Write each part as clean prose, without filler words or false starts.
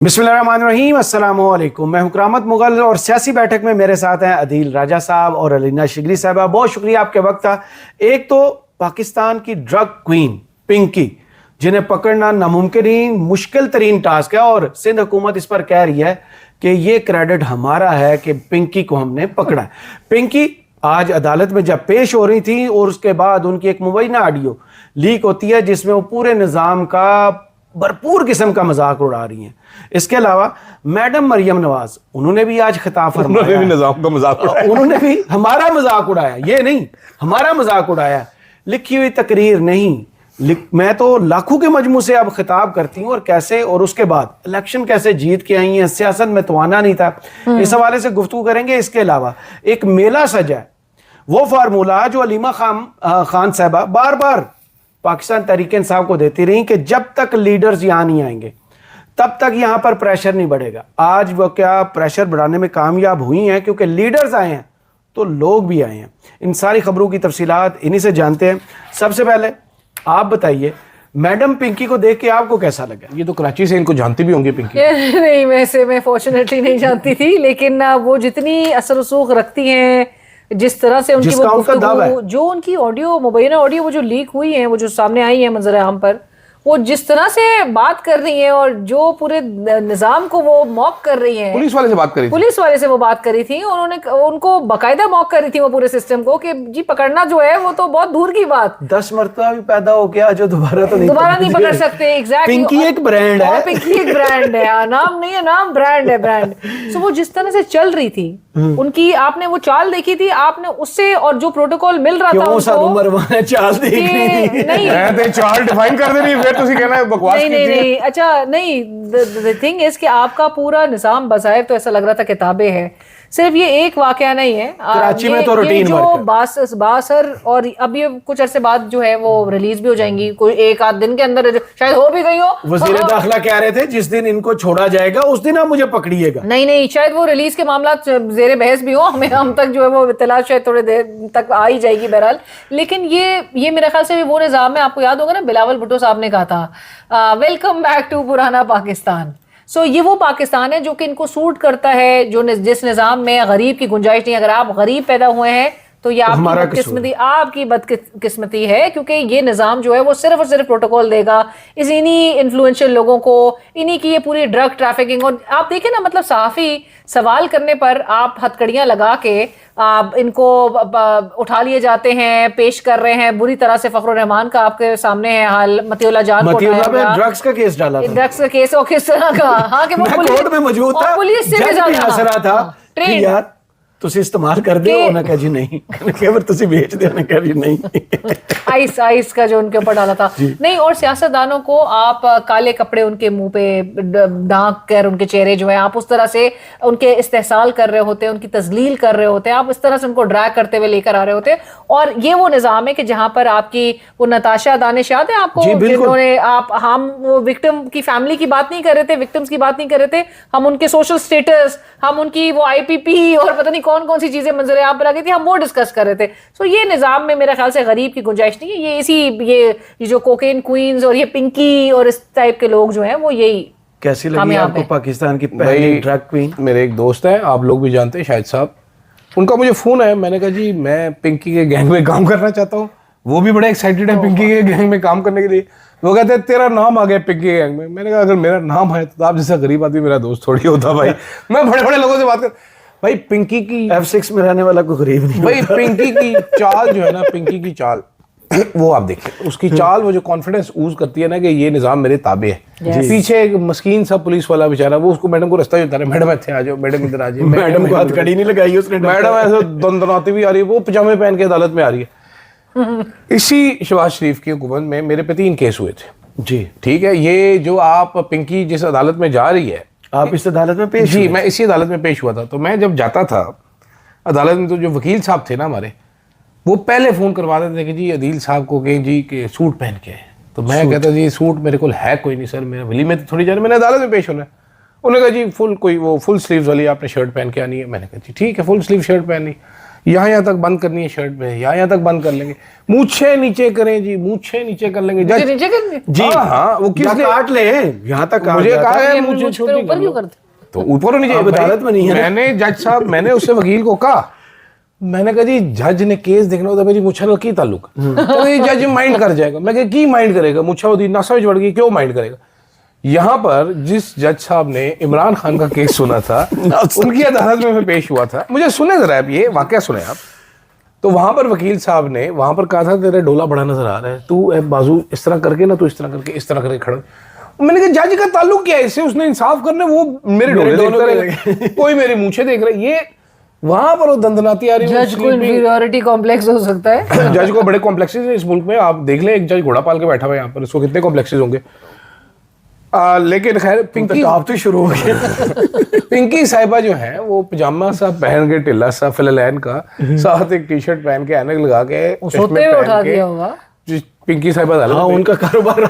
बिस्मिल्लाहिर्रहमानिर्रहीम, अस्सलामु अलैकुम। मैं हूं करामत मुगल और सियासी बैठक में मेरे साथ हैं अदील राजा साहब और अलीना शिगरी साहबा। बहुत शुक्रिया आपके वक्त का। एक तो पाकिस्तान की ड्रग क्वीन पिंकी, जिन्हें पकड़ना नामुमकिन मुश्किल तरीन टास्क है, और सिंध हुकूमत इस पर कह रही है कि ये क्रेडिट हमारा है कि पिंकी को हमने पकड़ा है। पिंकी आज अदालत में जब पेश हो रही थी और उसके बाद उनकी एक मुबैना ऑडियो लीक होती है जिसमें वो पूरे निज़ाम का भरपूर किस्म का मजाक उड़ा रही हैं। इसके अलावा मैडम मरियम नवाज, उन्होंने भी आज खिताब फरमाया, उन्होंने भी निजाम का मजाक उड़ाया, उन्होंने भी हमारा मजाक उड़ाया, ये नहीं हमारा मजाक उड़ाया। लिखी हुई तकरीर नहीं, मैं तो लाखों के मजमू से अब खिताब करती हूँ, और कैसे और उसके बाद इलेक्शन कैसे जीत के आई हैं, सियासत में तवाना नहीं था, इस हवाले से गुफ्तगू करेंगे। इसके अलावा एक मेला सजा है, वो फार्मूला जो अलीमा खान साहबा बार बार पाकिस्तान तहरीक इंसाफ को देती रही कि जब तक लीडर्स यहाँ नहीं आएंगे तब तक यहाँ पर प्रेशर नहीं बढ़ेगा। आज वो क्या प्रेशर बढ़ाने में कामयाब हुई हैं, क्योंकि लीडर्स आए हैं तो लोग भी आए हैं। इन सारी खबरों की तफसीलात इन्हीं से जानते हैं। सबसे पहले आप बताइए, मैडम पिंकी को देख के आपको कैसा लगा? ये तो कराची से इनको जानती भी होंगी पिंकी। नहीं, वैसे मैं फॉर्चुनेटली नहीं जानती थी, लेकिन वो जितनी असर रसूख रखती हैं, जिस तरह से उनकी वो गुफ्तगू, जो उनकी ऑडियो मुबैना ऑडियो वो जो लीक हुई है, वो जो सामने आई है मंजर आम पर, वो जिस तरह से बात कर रही हैं और जो पूरे निजाम को वो मॉक कर रही हैं। पुलिस वाले से बात करी, पुलिस वाले से वो बात करी थी, उन्होंने उनको बाकायदा मॉक करी थी वो पूरे सिस्टम को कि जी पकड़ना जो है वो तो बहुत दूर की बात, 10 मरतबा भी पैदा हो गया जो दोबारा नहीं पकड़ सकते। एग्जैक्टली, पिंकी एक ब्रांड है, पिंकी एक ब्रांड है, नाम नहीं है, नाम ब्रांड है, ब्रांड। सो वो जिस तरह से चल रही थी उनकी, आपने वो चाल देखी थी, आपने उससे और जो प्रोटोकॉल मिल रहा था उनको, चाल देखी नहीं, चाल डिफाइन कर दे रही है, फिर तुसी कहना है बकवास नहीं, अच्छा नहीं, द थिंग इज कि आपका पूरा निजाम बज़ाहिर तो ऐसा लग रहा था किताबें हैं। सिर्फ ये एक वाकया नहीं है, कराची में तो रूटीन जो बासर, और अब ये कुछ अरसे बाद जो है वो रिलीज भी हो जाएंगी, कोई एक आध दिन के अंदर शायद हो भी गई हो। वज़ीर दाखिला कह रहे थे जिस दिन इनको छोड़ा जाएगा उस दिन आप मुझे पकड़िएगा। नहीं, शायद वो रिलीज के मामला जेर बहस भी हो, हम तक जो है वो इत्तला शायद थोड़ी देर तक आ ही जाएगी बहरहाल। लेकिन ये मेरे ख्याल से वो निज़ाम है, आपको याद होगा ना, बिलावल भुट्टो साहब ने कहा था वेलकम बैक टू पुराना पाकिस्तान। सो ये वो पाकिस्तान है जो कि इनको सूट करता है, जो जिस निज़ाम में गरीब की गुंजाइश नहीं। अगर आप गरीब पैदा हुए हैं तो ये आपकी बदकिस्मती है, क्योंकि ये निज़ाम जो है वो सिर्फ और सिर्फ प्रोटोकॉल देगा इन्हीं इन्फ्लुएंशियल लोगों को, इन्हीं की ये पूरी ड्रग ट्रैफिकिंग। और आप देखें ना, मतलब सहाफ़ी सवाल करने पर आप हथकड़ियाँ लगा के इनको उठा लिए जाते हैं, पेश कर रहे हैं बुरी तरह से। फखरुर रहमान का आपके सामने है हाल, मतीउल्लाह जान को ड्रग्स का केस डाला था, ड्रग्स का केस, और किस तरह का, हाँ, कि वो कोर्ट में मौजूद था, पुलिस से भी ज्यादा था कि यार तुसी इस्तेमाल कर दे, उन्हें कहा जी नहीं, केवल तुसी बेच दे, उन्हें कहा जी नहीं। आइस का जो उनके ऊपर डाला था नहीं। और सियासतदानों को आप काले कपड़े उनके मुंह पे ढांक कर, उनके चेहरे जो है आप उस तरह से उनके इस्तेहसाल कर रहे होते हैं, उनकी तजलील कर रहे होते हैं, आप इस तरह से उनको ड्रैग करते हुए लेकर आ रहे होते हैं। और ये वो निज़ाम है कि जहां पर आपकी वो नताशा दानिश याद है आपको, जिन्होंने हम वो विक्टिम की फैमिली की बात नहीं कर रहे थे, विक्टिम्स की बात नहीं कर रहे थे, हम उनके सोशल स्टेटस, हम उनकी वो IPP और पता नहीं कौन सी चीजें मंजर आप पर आ गई थी, हम वो डिस्कस कर रहे थे। सो ये निज़ाम में मेरे ख्याल से गरीब की गुंजाइश नहीं है। ये जो कोकेन क्वींस और ये पिंकी और इस टाइप के लोग जो हैं वो यही। कैसी लगी आपको पाकिस्तान की पहली ड्रग क्वीन? मेरे एक दोस्त हैं, आप लोग भी जानते हैं शाहिद साहब, उनका मुझे फोन है, मैंने कहा जी मैं पिंकी के गैंग में काम करना चाहता हूँ। वो भी बड़े एक्साइटेड है पिंकी के गैंग में काम करने के लिए। वो कहते हैं तेरा नाम आ गया पिंकी के गैंग में। मैंने कहा अगर मेरा नाम है तो आप जैसा गरीब आदमी मेरा दोस्त थोड़ी होता भाई। मैं बड़े बड़े लोगों से बात कर, भाई पिंकी की F6 में रहने वाला कोई गरीब नहीं भाई। पिंकी की चाल जो है ना, पिंकी की चाल वो आप देखिए, उसकी चाल, वो जो कॉन्फिडेंस ऊज करती है ना कि ये निजाम मेरे ताबे है। पीछे एक मस्कीन सा पुलिस वाला बेचारा, वो उसको मैडम को रास्ता ही उतारे, मैडम इतने आ जाओ, मैडम इधर आ जाए, मैडम को हथकड़ी नहीं लगाई उसने, मैडम ऐसे दंदनाती भी आ रही है, वो पजामे पहन के अदालत में आ रही है। इसी शहबाज शरीफ की हुकूमत में मेरे पे 3 केस हुए थे जी, ठीक है। ये जो आप पिंकी जिस अदालत में जा रही है, आप इस अदालत में पेश? जी, मैं इसी अदालत में पेश हुआ था। तो मैं जब जाता था अदालत में, तो जो वकील साहब थे ना हमारे, वो पहले फ़ोन करवा देते थे कि जी अदील साहब को कहें जी कि सूट पहन के आए। तो मैं कहता जी सूट मेरे को है कोई नहीं सर, मेरा वली में तो थोड़ी जाने, मैंने अदालत में पेश होना है। उन्होंने कहा जी फुल स्लीव्स वाली आपने शर्ट पहन के आनी है। मैंने कहा जी ठीक है, फुल स्लीव शर्ट पहनी। यहाँ तक बंद करनी है शर्ट में, यहाँ तक बंद कर लेंगे, मूछे नीचे करें जी, मूछे नीचे कर लेंगे जज। नीचे करनी जी हाँ, वो किसने काट ले, यहाँ तक काट मुझे जाता कहा है। है मूछे छोटी ऊपर क्यों करते? तो ऊपर होनी चाहिए अब अदालत में नहीं है ना। मैंने जज साहब, मैंने उससे वकील को कहा, मैंने कहा जी जज ने केस देखना होता मेरी मुछा का की ताल्लुक, तो ये जज माइंड कर जाएगा। मैं की माइंड करेगा, मुछा होती नशा बढ़ गई, क्यों माइंड करेगा। यहाँ पर जिस जज साहब ने इमरान खान का केस सुना था उनकी अदालत में मैं पेश हुआ था, मुझे सुने जरा आप ये वाकया सुने आप। तो वहां पर वकील साहब ने वहां पर कहा था तेरा डोला बड़ा नजर आ रहा है, तू बाजू इस तरह करके ना, तू इस तरह करके, इस तरह करके खड़ा। मैंने कहा जज का ताल्लुक क्या है इससे, उसने इंसाफ करने, वो मेरे डोले देखता रहेगा, कोई मेरी मूछे देख रहा है। ये वहां पर वो दंदनाती आ रही है। जज को इंफीरियरिटी कॉम्प्लेक्स हो सकता है। जज को बड़े कॉम्प्लेक्सेस हैं इस मुल्क में, आप देख लें, एक जज घोड़ा पाल के बैठा हुआ है यहाँ पर, इसको कितने कॉम्प्लेक्सेस होंगे। लेकिन खैर पिंकी आप तो शुरू हो गए। पिंकी साहिबा जो है वो पजामा सा पहन के, टिल्ला सा फिललैन का, साथ एक टी शर्ट पहन के, ऐनक लगा के, सोते हुए उठा दिया होगा पिंकी साहिबा हाँ, उनका कारोबार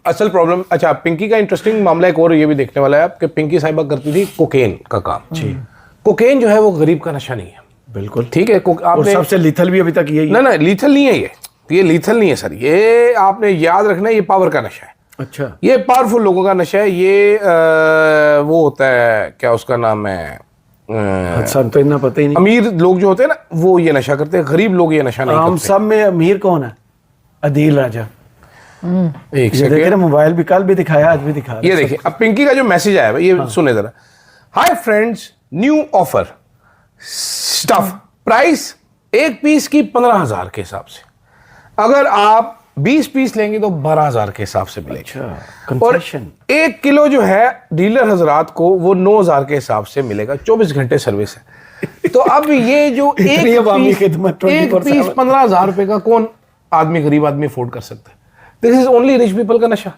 असल प्रॉब्लम। अच्छा, पिंकी का इंटरेस्टिंग मामला एक और ये भी देखने वाला है कि पिंकी साहिबा करती थी कोकेन का काम। जी, कोकेन जो है वो गरीब का नशा नहीं है, बिल्कुल ठीक है। और सबसे लीथल भी अभी तक यही है। ना लीथल नहीं है, ये लीथल नहीं है सर, ये आपने याद रखना है, ये पावर का नशा है। अच्छा, ये पावरफुल लोगों का नशा है। ये वो होता है, क्या उसका नाम है, अच्छा तो इतना पता ही नहीं। अमीर लोग जो होते हैं ना वो ये नशा करते हैं, गरीब लोग ये नशा नहीं हम करते। सब में अमीर कौन है? अदील राजा। एक ये देख रहे, मोबाइल भी कल भी दिखाया, आज भी दिखा। ये देखिए, अब पिंकी का जो मैसेज आया है ये सुने जरा। Hi friends, new offer stuff, price एक पीस की 15,000 के हिसाब से, अगर आप 20 पीस लेंगे तो 12,000 के हिसाब से मिलेगा। और कंसेशन 1 किलो जो है डीलर हजरात को वो 9,000 के हिसाब से मिलेगा, 24 घंटे सर्विस है। तो अब ये जो एक पीस 15,000 रुपए का कौन आदमी, गरीब आदमी अफोर्ड कर सकता है? This is only rich people का नशा।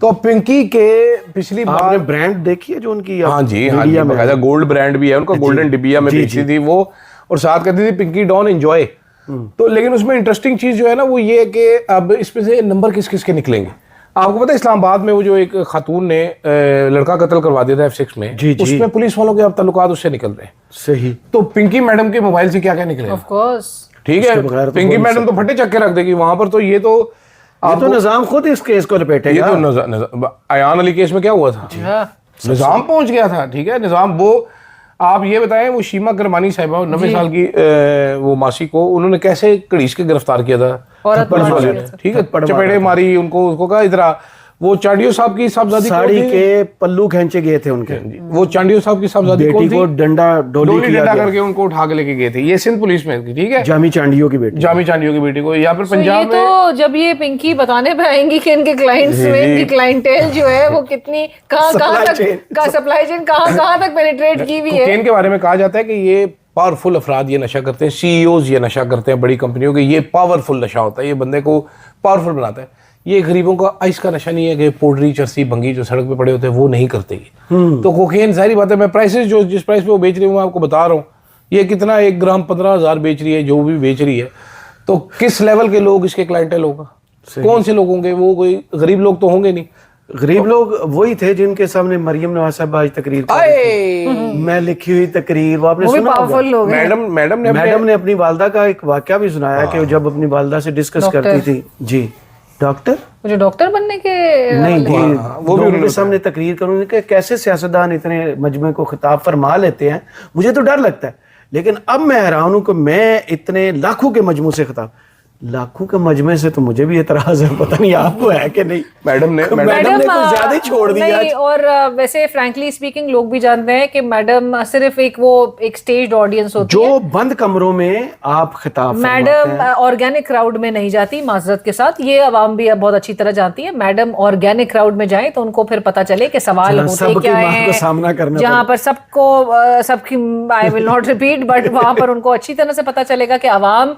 तो पिंकी के पिछली बार ब्रांड देखी है जो उनकी, हाँ जी, हाँ जी, बकायदा गोल्ड ब्रांड भी है उनका, गोल्डन डिबिया में बेची थी वो, और साथ कहती थी पिंकी डॉन एंजॉय। तो लेकिन उसमें इंटरेस्टिंग चीज जो है ना वो ये है कि अब इसमें से नंबर किस किस के निकलेंगे। आपको पता है इस्लामाबाद में वो जो एक खातून ने लड़का कत्ल करवा दिया था F6 में, उसमें पुलिस वालों के अब ताल्लुकात उससे निकल रहे हैं। सही। तो पिंकी मैडम के मोबाइल से क्या क्या निकले, ऑफ कोर्स, ठीक है, पिंकी मैडम तो फटे चक्के रख देगी वहां पर। तो ये तो निजाम खुद इस केस को लपेटेगा। ये तो अयान अली केस में क्या हुआ था, निजाम पहुंच गया था, ठीक है, निजाम। वो आप ये बताएं, वो शीमा करमानी साहिबा 90 साल की वो मासी को उन्होंने कैसे घड़ीस के गिरफ्तार किया था, ठीक है, चपेड़े मारी उनको, उसको कहा इधर आ। वो चांडियो साहब की साहबजादी साड़ी के पल्लू खींचे गए थे उनके, वो चांडियो साहब की साहबजादी बेटी को डंडा डोली डंडा करके उनको उठा के लेके गए थे। ये सिंध पुलिस में थी, ठीक है, जामी चांडियो की बेटी, जामी चांडियो की बेटी को। यहाँ पर पंजाब में तो जब ये पिंकी बताने पे आएंगी कि इनके क्लाइंट्स में इनकी क्लाइंटेल जो है वो कितनी कहाँ तक का सप्लाई चेन कहाँ तक पेनिट्रेट की हुई है। कोकेन के बारे में कहा जाता है कि ये पावरफुल अफराद ये नशा करते हैं, सीईओज ये नशा करते हैं बड़ी कंपनियों के, ये पावरफुल नशा होता है, ये बंदे को पावरफुल बनाता है। ये गरीबों का आइस का नशा नहीं है कि पोडरी चरसी भंगी जो सड़क पे पड़े होते हैं वो नहीं करते। तो कोकेन जाहिर बात है, मैं प्राइसेस जो जिस प्राइस पे वो बेच रही हूँ मैं आपको बता रहा हूँ, ये कितना 1 ग्राम 15,000 बेच रही है, जो भी बेच रही है। तो किस लेवल के लोग इसके क्लाइंटेल होगा, कौन से लोग होंगे? वो कोई गरीब लोग तो होंगे नहीं। गरीब लोग वही थे जिनके सामने मरियम नवाज साहब आज तकरीर मैं लिखी हुई तकरीर, वो आपने सुना होगा। मैडम ने अपनी वालदा का एक वाकया भी सुनाया कि जब अपनी वालदा से डिस्कस करती थी। जी, डॉक्टर, मुझे डॉक्टर बनने के नहीं, वो भी उनके सामने तकरीर करूंगी कि कैसे सियासतदान इतने मजमे को खिताब फरमा लेते हैं। मुझे तो डर लगता है, लेकिन अब मैं हैरान हूं कि मैं इतने लाखों के मजमू से खिताब, लाखों के मजमे से तो मुझे भी एतराज है, पता नहीं आपको है कि नहीं। मैडम ने कुछ ज्यादा ही छोड़ दिया। नहीं, और वैसे फ्रैंकली स्पीकिंग लोग भी जानते हैं कि मैडम सिर्फ एक स्टेज्ड ऑडियंस होती है, जो बंद कमरों में आप खिताब मैडम ऑर्गेनिक क्राउड में नहीं जाती, माजरत के साथ, ये अवाम भी बहुत अच्छी तरह जानती है। मैडम ऑर्गेनिक क्राउड में जाए तो उनको फिर पता चले कि सवाल होते क्या है, सामना करना जहाँ पर सबकी I will not repeat, but वहां पर उनको अच्छी तरह से पता चलेगा कि अवाम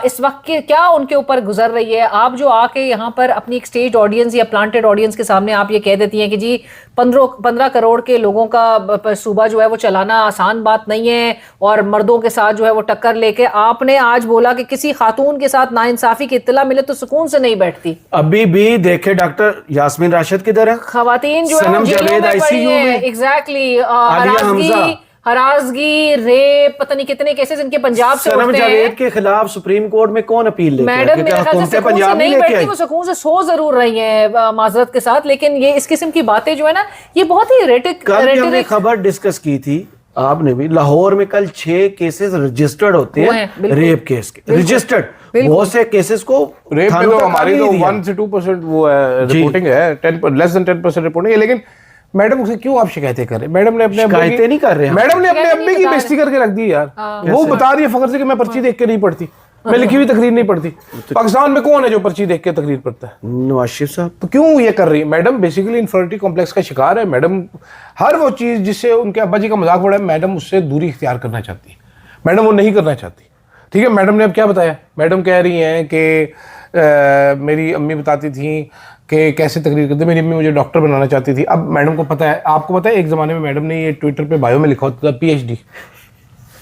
इस वक्त के क्या उनके ऊपर गुजर रही है। आप जो आके यहाँ पर अपनी एक स्टेज ऑडियंस या प्लांटेड ऑडियंस के सामने आप ये कह देती हैं कि जी 15 करोड़ के लोगों का सूबा जो है वो चलाना आसान बात नहीं है, और मर्दों के साथ जो है वो टक्कर लेके आपने आज बोला कि किसी खातून के साथ नाइंसाफी की इत्तला मिले तो सुकून से नहीं बैठती। अभी भी देखे डॉक्टर यास्मीन राशिद की तरह खवातीन जो है एग्जैक्टली, हरासगी, रेप, पता नहीं कितने केसेस इनके पंजाब से सनम उठते जावेद हैं। के खिलाफ सुप्रीम कोर्ट में कौन अपील लेके आया? मैडम क्योंकि मेरे ख्याल से हुकूमत सुकून से पंजाब नहीं नहीं लेके बैठती, आई। वो सुकून से सो जरूर रही है माजरत के साथ, लेकिन ये इस किस्म की बातें जो है ना, ये बहुत ही कल भी हमने खबर डिस्कस की थी, आपने भी, लाहौर में कल 6 केसेस रजिस्टर्ड होते वो हैं हैं, बिल्कुल। रेप केस के, रजिस्टर्ड। बिल्कुल। बहुत से केसेस को रेप में थानों तो तक हमारी आने तो नहीं दिया। 1 से 2% वो है, जी। रिपोर्टिंग है, 10% रिपोर्टिंग है। लेकिन मैडम से क्यों आप शिकायतें कर रहे हैं? मैडम ने अपने अब्बे की- शिकायतें नहीं कर रहे हैं। मैडम ने अपने शिकायतें अब्बे नहीं की बता बेइज्जती करके रख दी यार। हाँ। वो बता रही है फखर से कि मैं पर्ची देख के नहीं पढ़ती, मैं लिखी हुई तकरीर नहीं पढ़ती। पाकिस्तान में कौन है जो पर्ची देख के तकरीर पढ़ता है? नवाज शरीफ साहब। तो क्यों ये कर रही है मैडम? बेसिकली इन्फिनिटी कॉम्प्लेक्स का शिकार है मैडम। हर वो चीज जिससे उनके अब्बा जी का मजाक उड़ा है, मैडम उससे दूरी इख्तियार करना चाहती है। मैडम वो नहीं करना चाहती। ठीक है, मैडम ने अब क्या बताया? मैडम कह रही हैं कि मेरी अम्मी बताती थी कि कैसे तकरीर करते, मेरी अम्मी मुझे डॉक्टर बनाना चाहती थी। अब मैडम को पता है, आपको पता है एक जमाने में मैडम ने ये ट्विटर पे बायो में लिखा होता था PhD।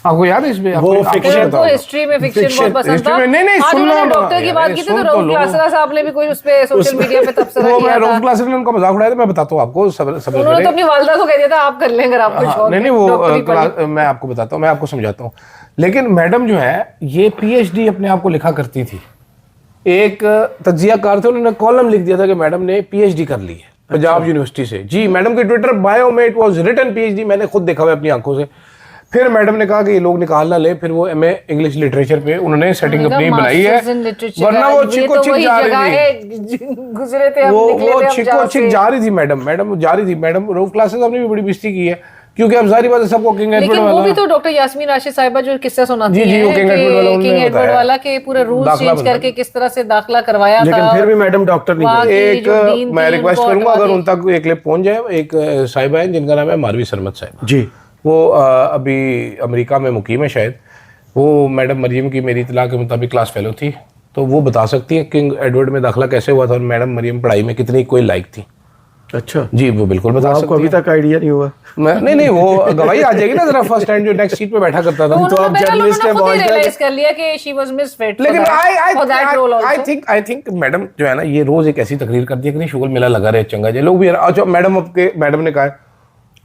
आपको याद है इसमें? वो fiction उनको हिस्ट्री में फिक्शन बहुत पसंद हिस्ट्री था। में नहीं, आज सुनना उन्होंने ना डॉक्टर की यार, बात ये की थी सुन तो तो राहुल लो। क्लासरा साहब ने भी कोई उस पे सोशल मीडिया पे तबसरा वो किया मैं था। रोज क्लासेस ने उनका मजाक उड़ाया था, मैं बताता हूँ आपको। सब उन्होंने तो अपनी वालदा को कह दिया था आप कर लें अगर आपको शौक नहीं है, वो डॉक्टरी पढ़ी। मैं आपको बताता हूँ, मैं आपको समझाता हूँ। लेकिन मैडम जो है ये PhD अपने आप को लिखा करती थी। एक तज्जियाकार थे, उन्होंने कॉलम लिख दिया था कि मैडम ने PhD कर ली है पंजाब यूनिवर्सिटी से। जी, मैडम के ट्विटर बायो में इट वाज रिटन PhD, मैंने खुद देखा हुआ अपनी आंखों से। फिर मैडम ने कहा कि ये लोग निकाल ना ले, फिर वो MA इंग्लिश लिटरेचर पे उन्होंने सेटिंग अपनी बनाई है, वरना वो चिको चिक जा रही थी। गुजरे थे हम, वो निकले थे हम चिको जहाँ चिक से। जा रही थी मैडम जा रही थी। मैडम रोज क्लासेस हमने भी बड़ी बेइज्जती की है, क्योंकि अब जाहिर बात है सबको किंग एडवर्ड लेकिन वो वाला भी तो डॉक्टर यास्मीन राशिद साहिबा जो किस्सा सुनाती जी, हैं वो किंग एडवर्ड वाला कि उन्होंने किंग एडवर्ड बताया। वाला के पूरे रूल्स दाखला चेंज बनता करके किस तरह से दाखला करवाया लेकिन था। फिर भी मैडम डॉक्टर नहीं वहाँ बनी। की एक जो डीन मैं थी, रिक्वेस्ट उनको करूंगा हटवा अगर दी। उन तक एक क्लिप पहुंच जाए। एक साहिबा है जिनका नाम है मारवी सरमत साहिबा। जी, वो अभी अमेरिका में मुकीम है शायद। वो मैडम मरियम की मेरी इतला के मुताबिक क्लास फेलो थी, तो वो बता सकती है किंग एडवर्ड में दाखिला कैसे हुआ था और मैडम मरियम पढ़ाई में कितनी कोई लायक थी। अच्छा, जी वो बिल्कुल बता आपको सकती अभी है। तक आइडिया नहीं हुआ? नहीं वो गवाही आ जाएगी ना जरा। फर्स्ट टाइम जो नेक्स्ट सीट पे बैठा करता था। तो आप जर्नलिस्ट हैं, खुद ही बहुत रियलाइज कर लिया कि शी वाज मिसफिट लेकिन आई आई थिंक मैडम जो है ना ये रोज एक ऐसी तकरीर करती है कि नहीं शुगल मेला लगा रहे चंगा जे लोग भी। अच्छा मैडम ने कहा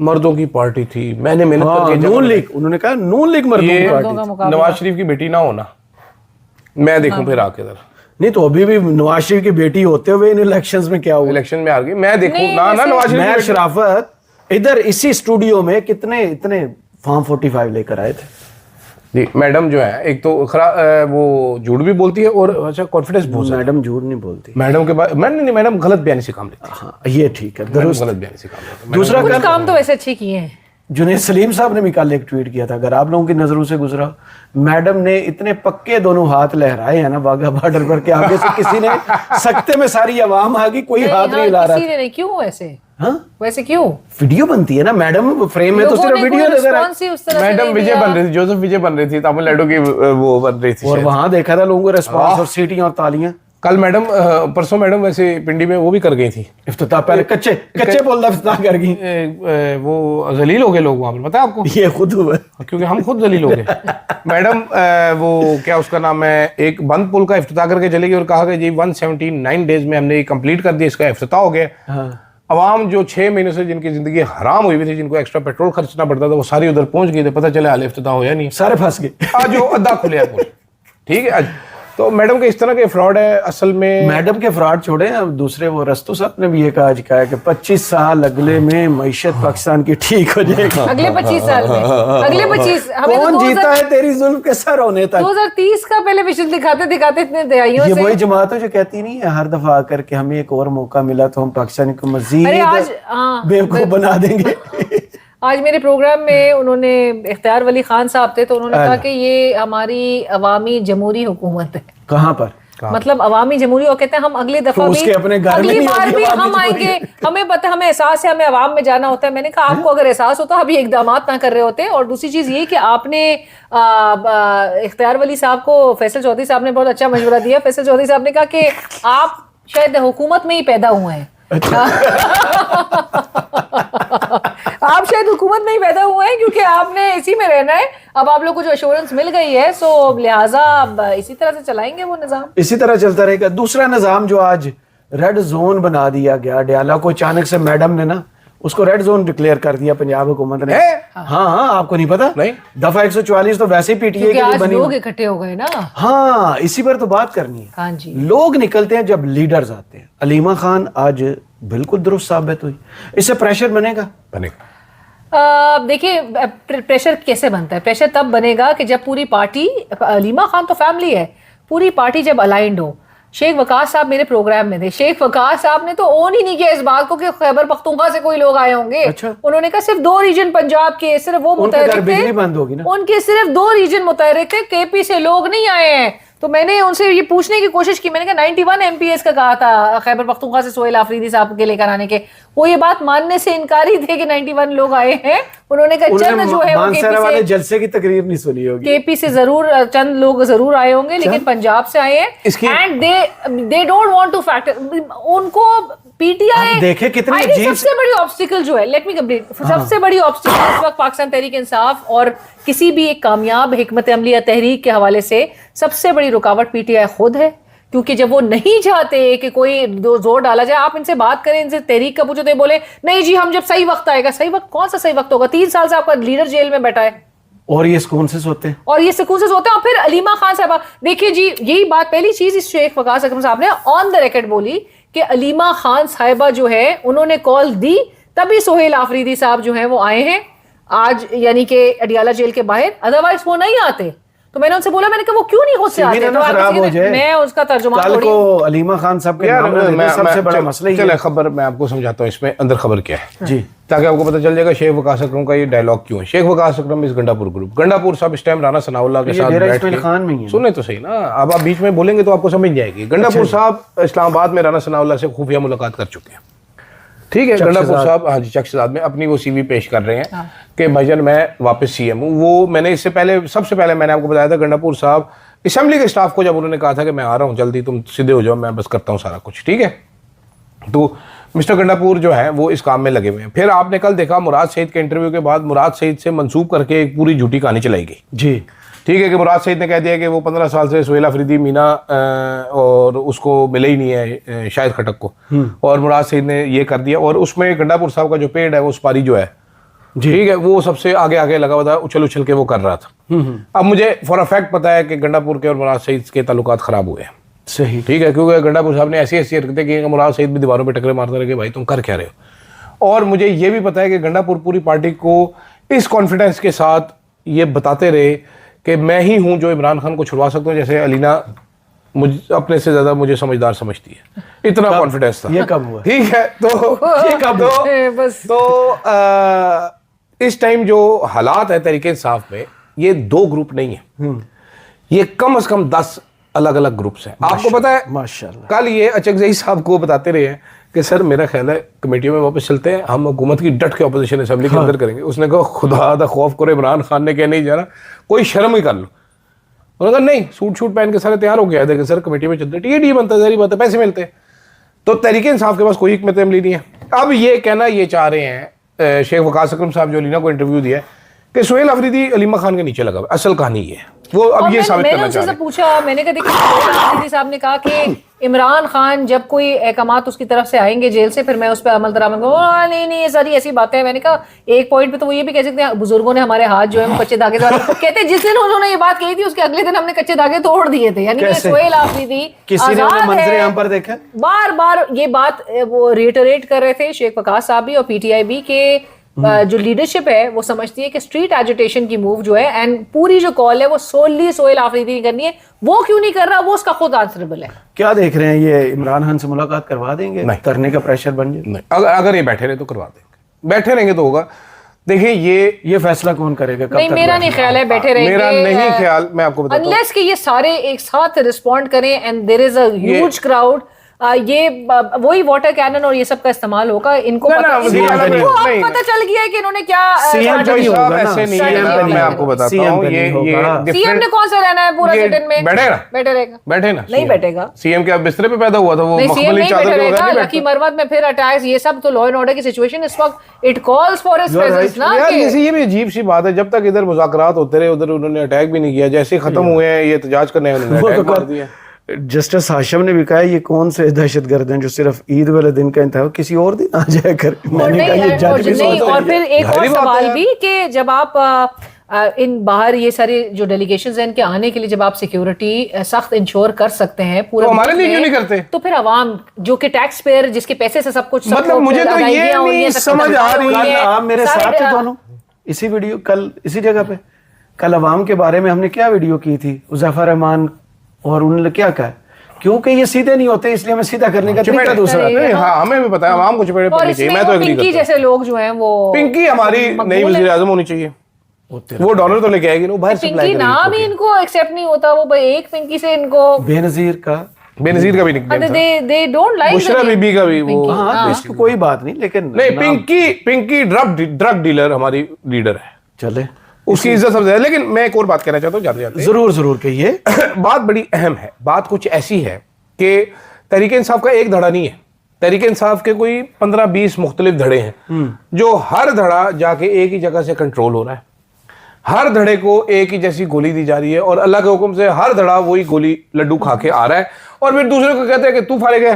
मर्दों की पार्टी थी, मैंने मेहनत हाँ, करके नून लीग, उन्होंने कहा नून लीग मर्दों ये की पार्टी का थी। मुकाबला। नवाज शरीफ की बेटी ना होना, मैं देखूं फिर आके जरा नहीं तो अभी भी नवाज शरीफ की बेटी होते हुए इन इलेक्शंस में क्या हुआ? इलेक्शन में आ गई, मैं देखूं नहीं, ना वैसे- नवाज शरीफ मैं की बेटी- शराफत इधर इसी स्टूडियो में कितने इतने फॉर्म 45 लेकर आए थे। जी मैडम जो है एक तो वो झूठ भी बोलती है और अच्छा कॉन्फिडेंस बहुत ज्यादा। मैडम झूठ नहीं बोलती। मैडम के बाद नहीं मैडम गलत बयानी से काम लेती है। हाँ, ये ठीक है, मैडम दुरुस्त। गलत बयानी से काम लेती है। दूसरा कुछ कल काम तो वैसे अच्छे किए हैं। जुनैद सलीम साहब ने भी कल एक ट्वीट किया था, अगर आप लोगों की नजरों से गुजरा, मैडम ने इतने पक्के दोनों हाथ लहराए हैं ना वाघा बॉर्डर पर के आगे से किसी ने सख्ते में सारी आवाम आ गई, कोई हाथ नहीं हिला रहा किसी ने नहीं, क्यों वैसे हाँ, वैसे क्यों? वीडियो बनती है ना मैडम, फ्रेम में तो लोगों सिर्फ ने वीडियो कोई नजर आए। response ही उस तरह से मैडम नहीं विजय दिया। बन रही थी, जोसेफ विजय बन रही थी, तमिलनाडु की वो बन रही थी और शायद। वहां देखा था लोगों को रेस्पॉन्स और सीटियां और तालियां। कल मैडम परसों मैडम वैसे पिंडी में वो भी कर गई थी। इफ्तिताह पहले कच्चे बोल इफ्तिताह कर गई। वो जलील हो गए लोग वहां पर, पता है आपको? ये खुद हुआ। क्योंकि हम खुद जलील हो गए। मैडम वो क्या उसका नाम है, एक बंद पुल का इफ्तिताह करके चली गई और कहा कि जी 179 डेज में हमने ये कंप्लीट कर दिया, इसका इफ्तिताह हो गया। हाँ। अवाम जो 6 महीनों से जिनकी जिंदगी हराम हुई हुई थी, जिनको एक्स्ट्रा पेट्रोल खर्चना पड़ता था, वो सारी उधर पहुंच गई थे। पता चला हाल इफ्तिताह हो या नहीं, सारे फंस गए। आज वो अद्धा खुले है पुल। ठीक है, तो मैडम के इस तरह के फ्रॉड है असल में। मैडम के फ्रॉड छोड़े, अब दूसरे वो रस्तु साहब ने भी ये कहा है कि 25 साल अगले में मईशत पाकिस्तान की ठीक हो जाएगी। अगले 25 साल में, अगले 25 हमें तो कौन 2000 जीता है तेरी जुल्म के सर होने तक? 2030 का पहले विजन दिखाते दिखाते इतने दहाइयों ये से। वही जमात है जो कहती नहीं है हर दफा आकर के हमें एक और मौका मिला तो हम पाकिस्तान को अरे आज मजीद हाँ, बेवकूफ बना देंगे। आज मेरे प्रोग्राम में उन्होंने इख्तियार वली खान साहब थे, तो उन्होंने कहा कि ये हमारी अवामी जमहूरी हुकूमत है। कहाँ पर? मतलब अवामी जमहूरी, और कहते हैं हम अगले दफा तो भी उसके अपने घर में अगली नहीं बार होगी भी अवामी हम जमहूरी। आएंगे, हमें पता, हमें एहसास है, हमें अवाम में जाना होता है। मैंने कहा आपको अगर एहसास होता अभी इकदाम ना कर रहे होते। और दूसरी चीज ये कि आपने इख्तियार वली साहब को फैसल चौधरी साहब ने बहुत अच्छा मशवरा दिया। फैसल चौधरी साहब ने कहा कि आप शायद हुकूमत में ही पैदा हुए हैं। आप शायद हुकूमत में ही पैदा हुए हैं क्योंकि आपने इसी में रहना है। अब आप लोग को जो एश्योरेंस मिल गई है, सो लिहाजा अब इसी तरह से चलाएंगे वो निजाम। इसी तरह चलता रहेगा। दूसरा निजाम जो आज रेड जोन बना दिया गया, डयाला को अचानक से मैडम ने ना उसको रेड जोन डिक्लेयर कर दिया पंजाब हुकूमत ने। है? हाँ, आपको नहीं पता? नहीं। दफा 144 तो वैसे ही पीटीए क्योंकि के लिए आज बनी। लोग इकट्ठे हो गए ना। हाँ, इसी पर तो बात करनी है। हाँ जी। लोग निकलते हैं जब लीडर्स आते हैं। अलीमा खान आज बिल्कुल दुरुस्त साबित हुई। इससे प्रेशर बनेगा? बनेगा। देखिए, प्रेशर कैसे बनता है? प्रेशर तब बनेगा कि जब पूरी पार्टी, अलीमा खान तो फैमिली है, पूरी पार्टी जब अलाइंड हो। शेख वकास साहब मेरे प्रोग्राम में थे। शेख वकास साहब ने तो ओन ही नहीं किया इस बात को कि खैबर पख्तूनख्वा से कोई लोग आए होंगे। अच्छा। उन्होंने कहा सिर्फ 2 रीजन पंजाब के, सिर्फ वो उनके घर मुतहरिक बिजली थे, बंद होगी ना? उनके सिर्फ 2 रीजन मुतहरिक थे, केपी से लोग नहीं आए हैं। तो मैंने उनसे ये पूछने की कोशिश की, मैंने कहा 91 एमपीएस का कहा था खैबर पख्तूनख्वा से सोहेल आफरीदी साहब के लेकर आने के, वो ये बात मानने से इनकारी थे कि 91 लोग आए हैं। उन्होंने कहा चंद जो है वो मानसरा वाले जलसे की तकरीर नहीं सुनी होगी। केपी से जरूर चंद लोग जरूर आए होंगे, लेकिन पंजाब से आए हैं। And they don't want two factor उनको पीटीआई। देखे कितनी अजीब सबसे बड़ी ऑब्स्टिकल जो है, लेट मी कंप्लीट, सबसे बड़ी ऑब्स्टिकल इस वक्त पाकिस्तान तहरीक इंसाफ और किसी भी एक कामयाब हिकमत अमली या तहरीक के हवाले से सबसे बड़ी रुकावट पीटीआई खुद है। क्योंकि जब वो नहीं चाहते कि कोई जोर डाला जाए, आप इनसे बात करें, इनसे तहरीक का पूछो तो ये बोले नहीं जी हम जब सही वक्त आएगा। सही वक्त कौन सा सही वक्त होगा? 3 साल से आपका लीडर जेल में बैठा है और ये सुकून से सोते हैं। और ये सुकून से सोते हैं। और फिर अलीमा खान साहबा, देखिए जी, यही बात पहली चीज इस शेख वकास अकरम साहब ने ऑन द रिकॉर्ड बोली कि अलीमा खान साहिबा जो है उन्होंने कॉल दी, तभी सोहेल आफरीदी साहब जो है वो आए हैं आज, यानी कि अडियाला जेल के बाहर, अदरवाइज वो नहीं आते। तो मैंने उनसे बोला, मैंने कहा वो क्यों नहीं खुद से आते? तो खराब हो जाए, मैं उसका तर्जुमा कल को अलीमा खान साहब के नाम ना लेने, सबसे बड़ा मसला चले खबर मैं आपको समझाता हूँ इसमें अंदर खबर क्या है, जी, ताकि आपको पता चल जाएगा शेख वकास अकरम का ये डायलॉग क्यों है। शेख वकास अकरम इस गंडापुर ग्रुप, गंडापुर साहब इस टाइम राना सनाउल्लाह के साथ बैठ के सुने तो सही ना, अब आप बीच में बोलेंगे तो आपको समझ जाएगी। गंडापुर साहब इस्लामाबाद में राना सनाउल्लाह से खुफिया मुलाकात कर चुके हैं, ठीक है। गंडापुर साहब, हाँ जी, चकशदाद में अपनी वो सीवी पेश कर रहे हैं कि भाईजान मैं वापस सीएम हूँ। वो मैंने इससे पहले, सबसे पहले मैंने आपको बताया था, गंडापुर साहब असेंबली के स्टाफ को जब उन्होंने कहा था कि मैं आ रहा हूँ जल्दी, तुम सीधे हो जाओ, मैं बस करता हूँ सारा कुछ, ठीक है। तो मिस्टर गंडापुर जो है वो इस काम में लगे हुए हैं। फिर आपने कल देखा मुराद सईद के इंटरव्यू के बाद मुराद सईद से मंसूब करके एक पूरी झूठी कहानी चलाई गई, जी, ठीक है, कि मुराद सईद ने कह दिया कि वो 15 साल से सोहेल आफरीदी मीना और उसको मिले ही नहीं है शाहिद खटक को, और मुराद सईद ने ये कर दिया। और उसमें गंडापुर साहब का जो पेड़ है वो सुपारी जो है, ठीक है, वो सबसे आगे आगे लगा हुआ था, उछल उछल के वो कर रहा था। अब मुझे फॉर अ फैक्ट पता है कि गंडापुर के और मुराद सईद के ताल्लुकात खराब हुए हैं, सही, ठीक है, क्योंकि गंडापुर साहब ने ऐसी ऐसी हरकतें की कि मुराद सईद भी दीवारों पे टकरे मारते रहे, भाई तुम कर क्या रहे हो। और मुझे ये भी पता है कि गंडापुर पूरी पार्टी को इस कॉन्फिडेंस के साथ ये बताते रहे कि मैं ही हूं जो इमरान खान को छुड़वा सकता हूं, जैसे अलीना मुझ अपने से ज्यादा मुझे समझदार समझती है, इतना कॉन्फिडेंस था। ये कब हुआ? ठीक है, तो ये कब बस तो इस टाइम जो हालात है तहरीक इंसाफ में, ये 2 ग्रुप नहीं है, ये कम से कम 10 अलग अलग ग्रुप्स हैं। आपको पता है, माशाल्लाह, कल ये अचकजई साहब को बताते रहे हैं कि सर मेरा ख्याल है कमेटियों में वापस चलते हैं, हम हुकूमत की डट के ऑपोजिशन असेंबली के अंदर करेंगे। उसने कहा खुदा दा खौफ करो, इमरान खान ने क्या नहीं जाना, कोई शर्म ही कर लो। उन्होंने कहा नहीं, सूट शूट पहन के सारे तैयार हो गया देखिए सर कमेटी में चलते, टी बनता है, सारी बात है, पैसे मिलते हैं। तो तहरीक इंसाफ के पास कोई हिकमत अमली नहीं है। अब ये कहना ये चाह रहे हैं शेख वकास अकरम साहब जो अलीना को इंटरव्यू दिया है कि सोहेल आफरीदी अलीमा खान के नीचे लगा, असल कहानी ये है, वो अब ये साबित करना चाह रहे हैं। पूछा, मैंने कहा देखिए सोहेल आफरीदी साहब ने कहा कि इमरान खान जब कोई अहकामात उसकी तरफ से आएंगे जेल से, फिर मैं उस पर अमल दरामद। नहीं नहीं, ये सारी ऐसी बातें हैं। मैंने कहा एक पॉइंट पे तो वो ये भी कह सकते हैं, बुजुर्गों ने हमारे हाथ जो है कच्चे धागे कहते, जिस दिन उन्होंने ये बात कही थी उसके अगले दिन हमने कच्चे धागे तोड़ दिए थे। यानी कि सोहेल आफरीदी किसी ने मंजर आम पर देखा, बार बार ये बात वो रिटरेट कर रहे थे शेख वकास साहब भी और पीटीआई भी के जो लीडरशिप है वो समझती है कि स्ट्रीट एजिटेशन की मूव जो है एंड पूरी जो कॉल है वो सोली सोहेल आफरीदी की करनी है। वो क्यों नहीं कर रहा, वो उसका खुद आंसरेबल है। क्या देख रहे हैं, ये इमरान खान से मुलाकात करवा देंगे? नहीं, करने का प्रेशर बन जाए? नहीं, अगर ये बैठे रहे तो करवा देंगे, बैठे रहेंगे तो होगा। देखिए ये फैसला कौन करेगा? कब नहीं, मेरा नहीं ख्याल है बैठे रहेंगे, मेरा नहीं ख्याल, मैं आपको बताता हूं, अनलेस कि ये सारे एक साथ रिस्पॉन्ड करें and there is a huge crowd, ये वही वाटर कैनन और ये सब का इस्तेमाल होगा। इनको पता चल गया है कि इन्होंने क्या सीएम ऐसे नहीं है। मैं आपको बताता हूं, ये सीएम ने कौन सा रहना है पूरा सिटिंग में? बैठे ना नहीं बैठेगा। सीएम के बिस्तरे पे पैदा हुआ था वो, मखमली चादर पे बैठा। लकी मरवत में फिर अटैक्स, ये सब तो लॉ एंड ऑर्डर की सिचुएशन इस वक्त it calls for his presence ना। यार ये भी अजीब सी बात है, जब तक इधर मुज़ाकरात होते रहे उधर उन्होंने अटैक भी नहीं किया, जैसे खत्म हुए हैं ये एहतजाज करने उन्होंने अटैक मार दिया। जस्टिस हाशिम ने भी कहा ये कौन से दहशतगर्द हैं जो सिर्फ ईद वाले दिन का इंतजार किसी और दिन आ जाया कर। मैंने कहा ये जज भी नहीं, सोच और रही है। फिर एक और जाहिर बात सवाल है। भी कि जब आप इन बाहर ये सारे जो डेलीगेशंस हैं इनके आने के लिए जब आप सिक्योरिटी सख्त इंश्योर कर सकते हैं पूरे तो हमारे मुल्क लिए क्यों में, नहीं करते? तो फिर अवाम जो कि टैक्स पेयर जिसके पैसे से सब कुछ मतलब मुझे तो ये नहीं समझ आ रही कल है। आप मेरे साथ थे दोनों इसी वीडियो, कल इसी जगह पे, कल अवाम के बारे में हमने क्या वीडियो की थी उज़ैफर रहमान, और उन्होंने क्या कहा, क्योंकि ये सीधे नहीं होते इसलिए हमें सीधा करने का तरीका दूसरा। नहीं, हाँ हमें भी पता है आवाम को चपेटे और पड़नी चाहिए, इसमें मैं तो वो एग्री पिंकी करता हूँ। जैसे लोग जो हैं वो पिंकी हमारी नई मकबूल वजीर हैं। आजम होनी चाहिए, वो डॉलर तो लेके आएगी ना, वो बाहर सप्लाई पिंकी नाम ही इनको एक्सेप्ट नहीं होता, वो भाई एक पिंकी से इनको बेनजीर का, बेनजीर का भी निकनेम था, they don't like Bushra Bibi का भी वो, हाँ इसकी कोई बात नहीं, लेकिन नहीं पिंकी ड्रग डीलर हमारी लीडर है, चले उसकी इज्जत सबसे ज्यादा। लेकिन मैं एक और बात कहना चाहता हूँ जाते जाते, जरूर जरूर कहिए। बात बड़ी अहम है, बात कुछ ऐसी है कि तहरीक इंसाफ का एक धड़ा नहीं है, तहरीक इंसाफ के कोई 15-20 मुख्तलिफ धड़े हैं जो हर धड़ा जाके एक ही जगह से कंट्रोल हो रहा है, हर धड़े को एक ही जैसी गोली दी जा रही है और अल्लाह के हुक्म से हर धड़ा वही गोली लड्डू खा के आ रहा है और फिर दूसरे को कहते हैं कि तू फारिग है,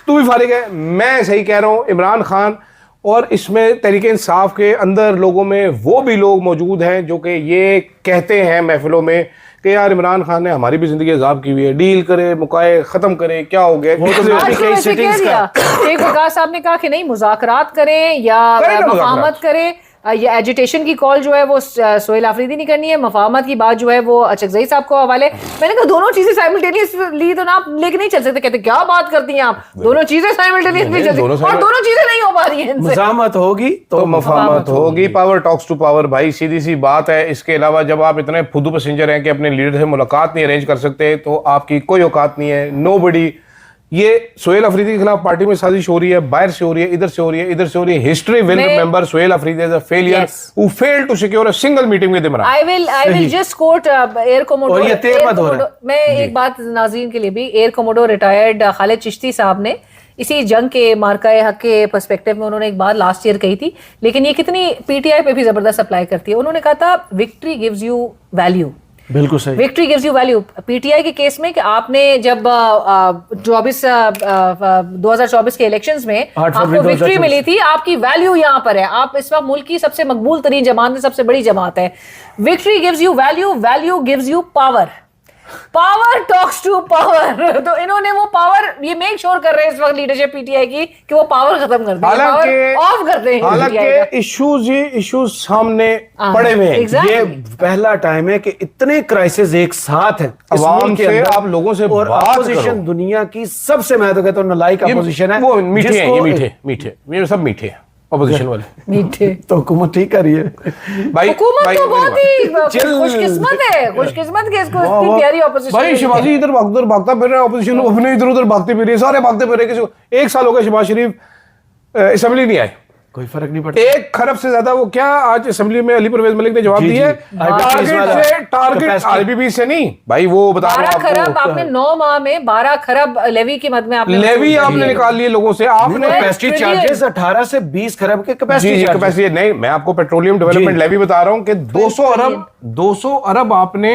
तू भी फारिग है। मैं सही कह रहा हूँ, इमरान खान और इसमें तहरीक इंसाफ के अंदर लोगों में वो भी लोग मौजूद हैं जो कि ये कहते हैं महफिलों में कि यार इमरान खान ने हमारी भी जिंदगी अजाब की हुई है, डील करे, मुकाए, खत्म करे, क्या हो गया। वो तो आज अपनी तो कई वैसे कह सिटिंग्स दिया का शेख वकास साहब ने कहा कि नहीं मुज़ाकरात करें या करें ना मफाहमत मुज़ाकरात। करें, ये एजिटेशन की कॉल जो है वो सोहेल आफरीदी नहीं करनी है, मफाहमत की बात जो है वो अचकज़ई साहब को हवाले। मैंने कहा दोनों चीजें साइमल्टेनियसली तो ना आप लेके नहीं चल सकते, कहते क्या बात करती हैं आप, दोनों चीजें साइमल्टेनियसली चल दोनों सकती और दोनों चीजें नहीं हो पा रही हैं इनसे। मज़ामत होगी तो मफाहमत होगी, पावर टॉक्स टू पावर, भाई सीधी सी बात है। इसके अलावा जब आप इतने फुदू पैसेंजर हैं कि अपने लीडर से मुलाकात नहीं अरेंज कर सकते तो आपकी कोई औकात नहीं है, नोबडी। ये सोहेल अफरीदी के खिलाफ पार्टी में साजिश हो रही है, बाहर से हो रही है, इधर से हो रही है, इधर से हो रही है। History will remember Sohail Afridi as a failure who failed to secure a single meeting with Imran. I will just quote air commodore. और ये तेरहवां दौर है। मैं एक बात नाज़रीन के लिए भी, air commodore retired Khalid Chishti साहब ने इसी जंग के मार्का हक के पर्सपेक्टिव में उन्होंने एक बात लास्ट ईयर कही थी, लेकिन ये कितनी पीटीआई पे भी जबरदस्त अप्लाई करती है। उन्होंने कहा था विक्ट्री गिव्स यू वैल्यू, बिल्कुल सही। Victory gives you value. PTI के केस में कि आपने जब 2024 के इलेक्शंस में 8 फरवरी आपको विक्ट्री 2024 मिली थी, आपकी वैल्यू यहाँ पर है। आप इस वक्त मुल्क की सबसे मकबूल तरीन जमात है, सबसे बड़ी जमात है। Victory gives you value, value gives you power, power talks to power. तो इन्होंने वो पावर ये मेक श्योर कर रहे हैं इस वक्त लीडरशिप पीटीआई की कि वो पावर खत्म कर दें, पावर ऑफ कर दें। हालांकि इश्यूज सामने पड़े हुए हैं। Exactly. ये पहला टाइम है कि इतने क्राइसिस एक साथ हैं इस अवाम मुल्क के से, अंदर। आप लोगों से और बात अपोजिशन करो। दुनिया की सबसे, मैं तो कहता हूँ नालायक अपोजिशन है। वो मीठे हैं, ये जिसको- मीठे मीठे, ये सब मीठे हैं अपोजिशन वाले। मीठे तो हुकूमत ठीक कर रही है। भाई हुकूमत भाई, तो बहुत ही चिल। खुशकिस्मत है, खुशकिस्मत के इसको वाह, इतनी वाह। प्यारी ऑपोजिशन। भाई शिवाजी इधर उधर भागता फिर रहा है, ऑपोजिशन अपने इधर उधर भागते फिर रहे हैं, सारे भागते फिर रहे हैं। किसी को 1 साल हो गया शहबाज शरीफ असेंबली नहीं आए, कोई फर्क नहीं पड़ता। 1 खरब से ज्यादा। वो क्या आज असेंबली में अली परवेज मलिक ने जवाब जी, दिया, जी। IBPS वाला टारगेट capacity। आरबीबी से नहीं भाई, वो बता रहा 12 हूं खरब आपको। आपने 9 माह में 12 खरब लेवी की मद में आपने लेवी वसूल आपने की है। निकाल लिए लोगों से, आपने कैपेसिटी ट्रिलियन। चार्जेस 18 से 20 खरब के जी कैपेसिटी जी चार्जेस। कैपेसिटी नहीं, मैं आपको पेट्रोलियम डेवलपमेंट जी। लेवी बता रहा हूं कि 200 अरब आपने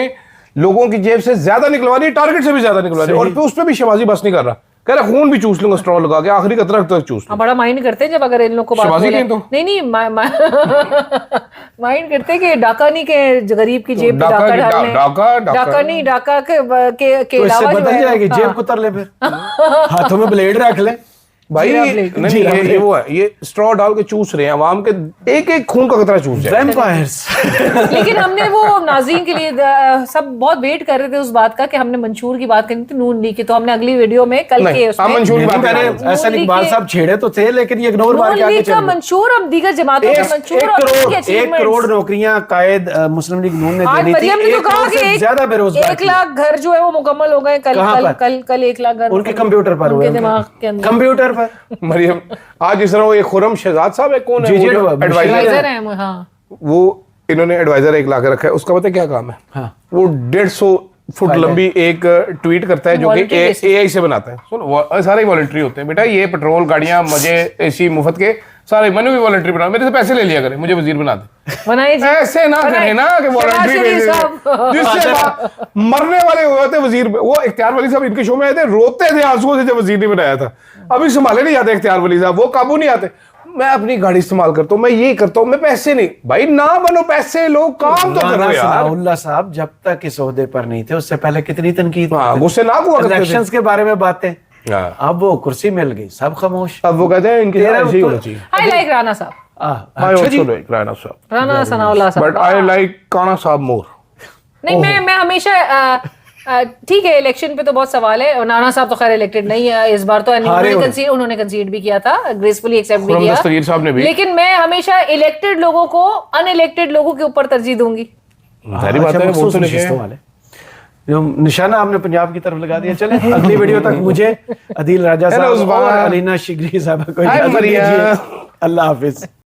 लोगों की जेब से ज्यादा निकलवा दी, टारगेट से भी ज्यादा निकलवा दी, सही। और फिर उस पर भी शहबाजी बस नहीं कर रहा, कह रहा खून भी चूस लूंगा स्ट्रॉ लगा के, आखिरी कतरा तक चूस हाँ, लूंगा। बड़ा माइंड करते हैं जब अगर इन लोग को बात शहबाजी बोले। कहें तो। नहीं माइंड करते हैं कि डाका नहीं के गरीब की जेब पे डाका डाका नहीं, डालने। डाका- डाका नहीं, डाका के तो इससे अलावा जो बदल है- जाएगी, हाँ। जेब कुतर ले फिर, हाथों में ब्लेड रख ले। भाई जीरा ब्लेड। नहीं, जीरा ये ब्लेड। वो है, ये स्ट्रॉ डाल के चूस रहे हैं अवाम के, एक एक खून का कतरा चूस जाए। वैम्पायर्स। लेकिन हमने वो नाज़रीन के लिए सब बहुत वेट कर रहे थे उस बात का कि हमने मंशूर की बात करनी थी, नून लीग की, तो हमने अगली वीडियो में कल नहीं, के उसमें हम मंशूर की बात मैंने करें। एहसन लीग इकबाल के- साहब छेड़े तो थे, लेकिन ये इग्नोर मार नून के आगे लीग का चल गए। मंशूर, हम दीगर जमातों का मंशूर और उनकी 1 achievements। करोड़ नौकरियां कायद मुस्लिम लीग नून ने आज देनी थी। मरियम ने तो 1 कहा करोड़ कि से ज्यादा बेरोजगार 1 लाख घर जो है वो मुकम्मल हो गए कल कहाँ कल पर? कल कल 1 लाख घर उनके कंप्यूटर पर हुए, उनके दिमाग के अंदर कंप्यूटर पर। मरियम आज इस तरह वो एक खुरम शहजाद साहब है, कौन है जी, जी, वो जो वो एडवाइजर एडवाइजर है। हाँ, वो इन्होंने एडवाइजर एक लाके रखा है, उसका पता है क्या काम है? हाँ। वो 150 फुट लंबी एक ट्वीट करता है जो कि Voluntary basis। एआई से बनाता है। सुन सारे वॉलंटरी होते हैं बेटा, ये पेट्रोल गाड़ियां मजे एसी मुफ्त के सारे मैंने भी वॉलंटरी बना, मेरे से पैसे ले लिया करें, मुझे वजीर बना दे। बनाइए जी। ऐसे ना करें ना कि वॉलंटरी जिससे मरने वाले हुए थे वजीर। वो इख्तियार वली साहब इनके शो में आए थे, रोते थे आंसुओं से जब वजीर ने बनाया था। अभी संभाले नहीं जाते इख्तियार वली साहब, वो काबू नहीं आते। मैं अपनी गाड़ी इस्तेमाल करता हूँ, मैं ये करता हूँ, मैं पैसे नहीं, भाई ना बनो, पैसे लो, काम तो करो यार। सनाउल्लाह साहब जब तक इस ओहदे पर नहीं थे उससे पहले कितनी तनकीद, गुस्से ना हुआ करते थे। इलेक्शंस के बारे में बातें, हाँ। अब वो कुर्सी मिल गई, सब खामोश। अब वो कहते हैं इनके साथ ऐसे ही होना चाहिए। आई लाइक राणा साहब, I also like Rana साहब, राणा सनाउल्लाह साहब, but I like काना साहब more। नहीं मैं हमेशा ठीक है, इलेक्शन पे तो बहुत सवाल है। नाना साहब तो खैर इलेक्टेड नहीं है इस बार तो, उन्होंने कंसीड भी किया था, ग्रेसफुली एक्सेप्ट भी किया, दस्तगीर साहब ने भी। लेकिन मैं हमेशा इलेक्टेड लोगों को अनइलेक्टेड लोगों के ऊपर तरजीह दूंगी। सारी बात है, वो तो नहीं वाले जो निशाना आपने पंजाब की तरफ लगा दिया। चले अगली वीडियो तक मुझे अदील राजा साहब और अलीना शिगरी साहब को इजाजत दीजिए। अल्लाह हाफिज।